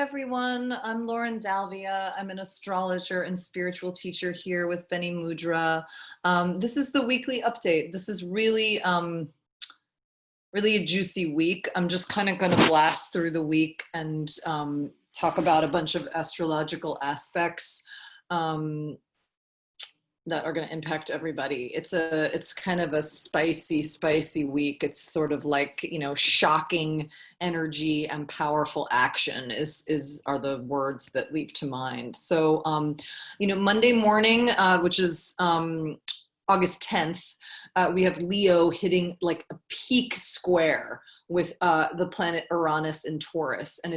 everyone. I'm Lauren Dalvia. I'm an astrologer and spiritual teacher here with Bene Mudra. This is the weekly update. This is really a juicy week. I'm just kind of going to blast through the week and talk about a bunch of astrological aspects that are going to impact everybody. It's kind of a spicy week. It's sort of like, shocking energy and powerful action are the words that leap to mind. So, Monday morning, which is August 10th, we have Leo hitting like a peak square with the planet Uranus in Taurus. And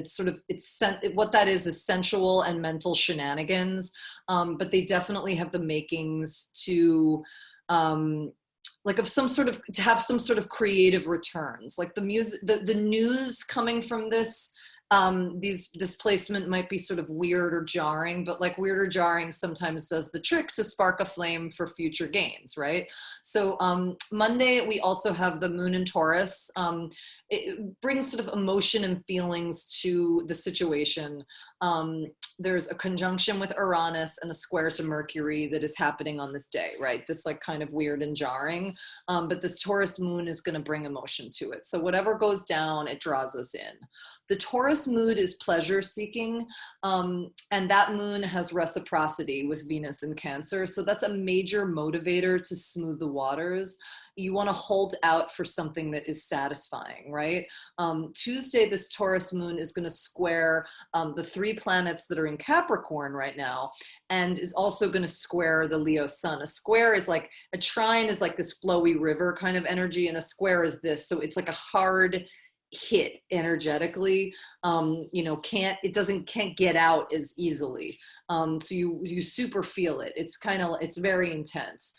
what that is sensual and mental shenanigans. But they definitely have the makings to have some sort of creative returns. Like the music, the news coming from this placement might be sort of weird or jarring, but like weird or jarring sometimes does the trick to spark a flame for future gains, right? So Monday, we also have the moon in Taurus. It brings sort of emotion and feelings to the situation. There's a conjunction with Uranus and a square to Mercury that is happening on this day, right? This like kind of weird and jarring, but this Taurus moon is going to bring emotion to it. So whatever goes down, it draws us in. The Taurus mood is pleasure seeking, and that moon has reciprocity with Venus in Cancer. So that's a major motivator to smooth the waters. You want to hold out for something that is satisfying, right? Tuesday, this Taurus moon is going to square the 3 planets that are in Capricorn right now, and is also going to square the Leo sun. A square is like, a trine is like this flowy river kind of energy, and a square is this. So it's like a hard hit energetically, can't get out as easily. So you super feel it. It's very intense.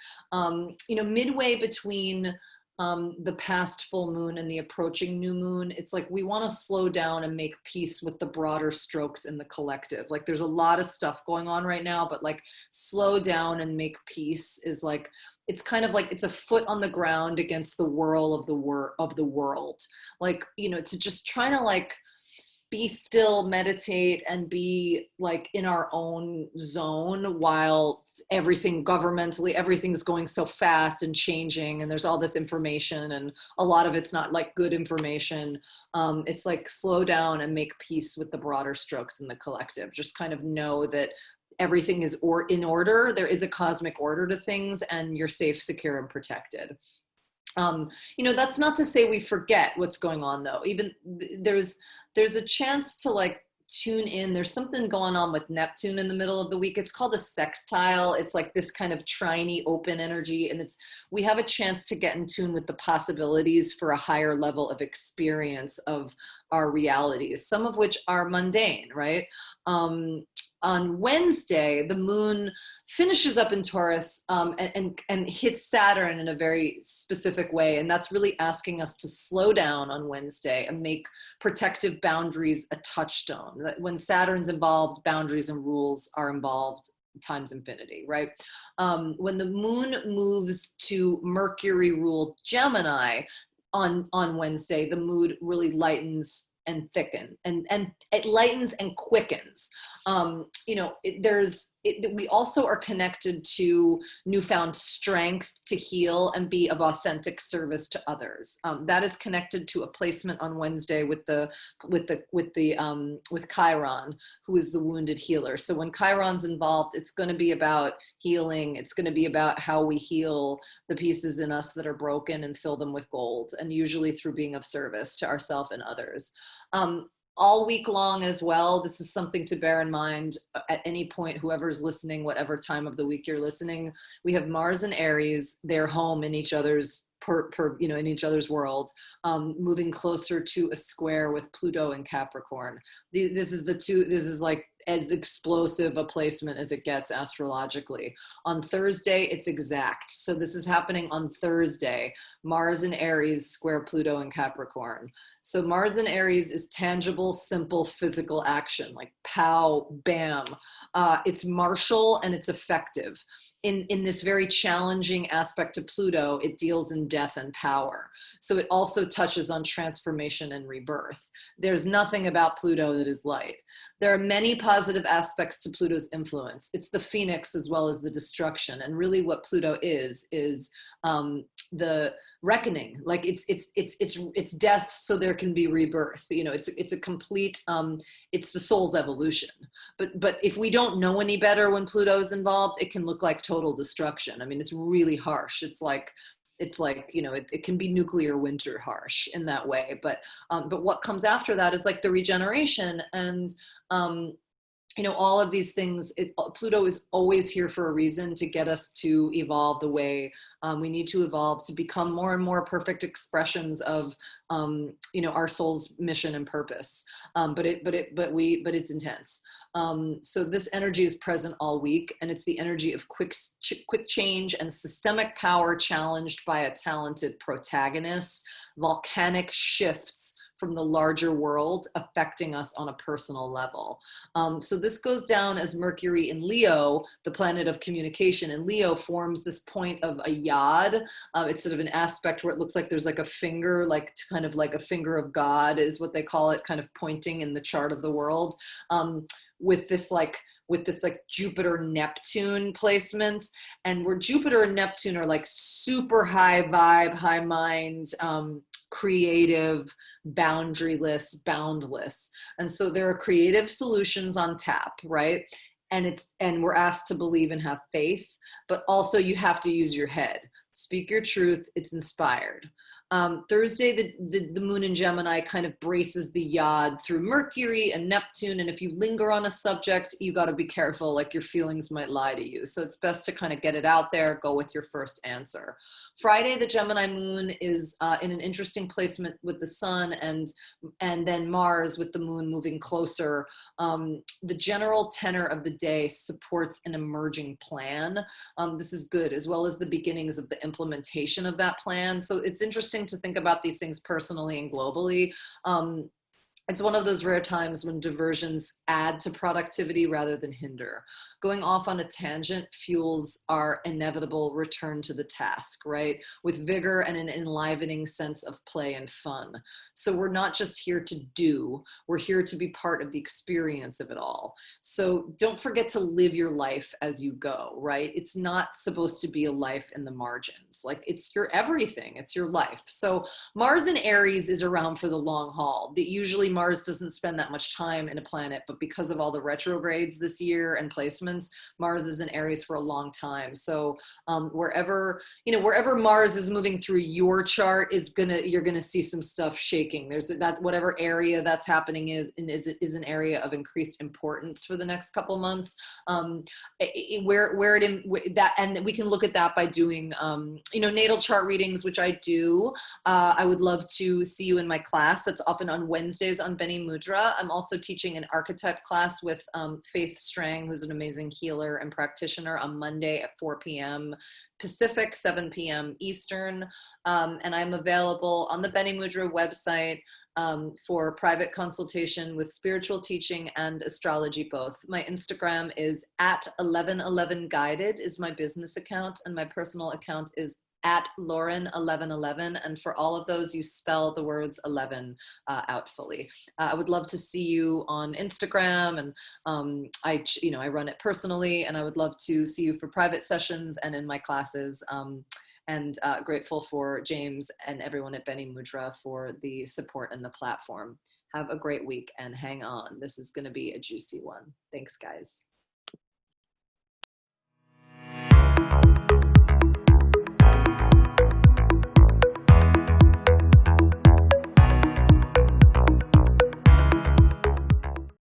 Midway between the past full moon and the approaching new moon, it's like we want to slow down and make peace with the broader strokes in the collective. Like there's a lot of stuff going on right now, but like slow down and make peace is like, it's kind of like it's a foot on the ground against the whirl of the world. Like, to just try to like be still, meditate, and be like in our own zone while governmentally, everything's going so fast and changing, and there's all this information, and a lot of it's not like good information. It's like slow down and make peace with the broader strokes in the collective. Just kind of know that everything is in order. There is a cosmic order to things, and you're safe, secure, and protected. That's not to say we forget what's going on, though. Even there's a chance to like tune in. There's something going on with Neptune in the middle of the week. It's called a sextile. It's like this kind of trinity open energy, and we have a chance to get in tune with the possibilities for a higher level of experience of our realities, some of which are mundane, right? On Wednesday, the moon finishes up in Taurus and hits Saturn in a very specific way. And that's really asking us to slow down on Wednesday and make protective boundaries a touchstone. When Saturn's involved, boundaries and rules are involved times infinity, right? When the moon moves to Mercury-ruled Gemini on Wednesday, the mood really lightens and thicken, and it lightens and quickens. We also are connected to newfound strength to heal and be of authentic service to others. That is connected to a placement on Wednesday with Chiron, who is the wounded healer. So when Chiron's involved, it's going to be about healing. It's going to be about how we heal the pieces in us that are broken and fill them with gold, and usually through being of service to ourselves and others. All week long as well, this is something to bear in mind at any point, whoever's listening, whatever time of the week you're listening. We have Mars and Aries, they're home in each other's in each other's world, moving closer to a square with Pluto and Capricorn. This is like as explosive a placement as it gets astrologically. On Thursday, it's exact. So this is happening on Thursday. Mars and Aries square Pluto and Capricorn. So Mars and Aries is tangible, simple, physical action, like pow, bam. It's martial and it's effective. in this very challenging aspect of Pluto, it deals in death and power. So it also touches on transformation and rebirth. There's nothing about Pluto that is light. There are many positive aspects to Pluto's influence. It's the phoenix as well as the destruction. And really what Pluto is the reckoning. Like it's death so there can be rebirth. You know, it's a complete, it's the soul's evolution. But if we don't know any better when Pluto is involved, it can look like total destruction. I mean, it's really harsh. It's like, you know, it can be nuclear winter harsh in that way. But what comes after that is like the regeneration and, you know, all of these things. Pluto is always here for a reason, to get us to evolve the way we need to evolve, to become more and more perfect expressions of, you know, our soul's mission and purpose. But it's intense. So this energy is present all week, and it's the energy of quick change and systemic power challenged by a talented protagonist, volcanic shifts from the larger world affecting us on a personal level. So this goes down as Mercury in Leo, the planet of communication. And Leo forms this point of a yod. It's sort of an aspect where it looks like there's like a finger, like kind of like a finger of God is what they call it, kind of pointing in the chart of the world, with this like Jupiter Neptune placement, and where Jupiter and Neptune are like super high vibe, high mind, creative, boundaryless, boundless. And so there are creative solutions on tap, right? And we're asked to believe and have faith, but also you have to use your head. Speak your truth. It's inspired. Thursday, the moon in Gemini kind of braces the yod through Mercury and Neptune. And if you linger on a subject, you got to be careful, like your feelings might lie to you. So it's best to kind of get it out there, go with your first answer. Friday, the Gemini moon is in an interesting placement with the sun, and then Mars with the moon moving closer. The general tenor of the day supports an emerging plan. This is good, as well as the beginnings of the implementation of that plan. So it's interesting to think about these things personally and globally. It's one of those rare times when diversions add to productivity rather than hinder. Going off on a tangent fuels our inevitable return to the task, right? With vigor and an enlivening sense of play and fun. So we're not just here to do, we're here to be part of the experience of it all. So don't forget to live your life as you go, right? It's not supposed to be a life in the margins. Like, it's your everything, it's your life. So Mars in Aries is around for the long haul. Usually Mars doesn't spend that much time in a planet, but because of all the retrogrades this year and placements, Mars is in Aries for a long time. So wherever Mars is moving through your chart you're gonna see some stuff shaking. There's that whatever area that's happening is an area of increased importance for the next couple months. And we can look at that by doing natal chart readings, which I do. I would love to see you in my class. That's often on Wednesdays on Bene Mudra. I'm also teaching an archetype class with Faith Strang, who's an amazing healer and practitioner, on Monday at 4 p.m. Pacific, 7 p.m. Eastern. And I'm available on the Bene Mudra website for private consultation with spiritual teaching and astrology both. My Instagram is at 1111guided is my business account, and my personal account is at Lauren1111, and for all of those, you spell the words 11 out fully. I would love to see you on Instagram, and I run it personally, and I would love to see you for private sessions and in my classes. And grateful for James and everyone at Bene Mudra for the support and the platform. Have a great week and hang on. This is going to be a juicy one. Thanks, guys.